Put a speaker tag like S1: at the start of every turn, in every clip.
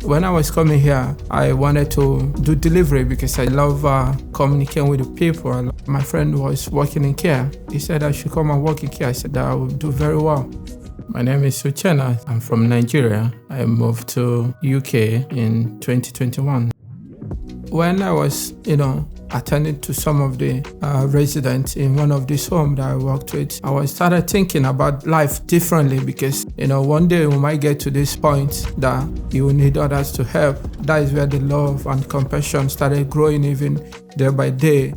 S1: When I was coming here, I wanted to do delivery because I love communicating with the people. My friend was working in care. He said I should come and work in care. I said that I would do very well. My name is Uchenna. I'm from Nigeria. I moved to UK in 2021. When I was, attending to some of the residents in one of these homes that I worked with, I started thinking about life differently because, one day we might get to this point that you will need others to help. That is where the love and compassion started growing even day by day.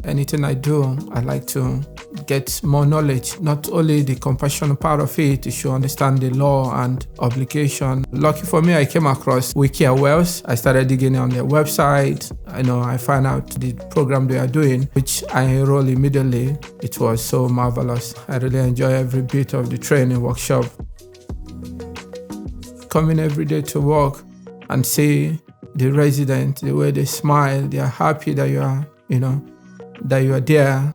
S1: Anything I do, I like to get more knowledge, not only the compassion part of it, you should understand the law and obligation. Lucky for me, I came across Wales. I started digging on their website. I found out the program they are doing, which I enrolled immediately. It was so marvelous. I really enjoy every bit of the training workshop. Coming every day to work and see the residents, the way they smile, they are happy that you are, that you are there.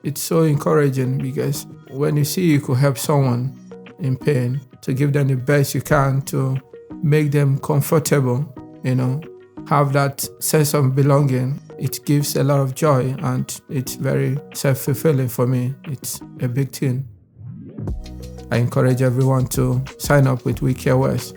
S1: It's so encouraging because when you see you could help someone in pain, to give them the best you can, to make them comfortable, have that sense of belonging, it gives a lot of joy and it's very self-fulfilling for me. It's a big thing. I encourage everyone to sign up with Wales.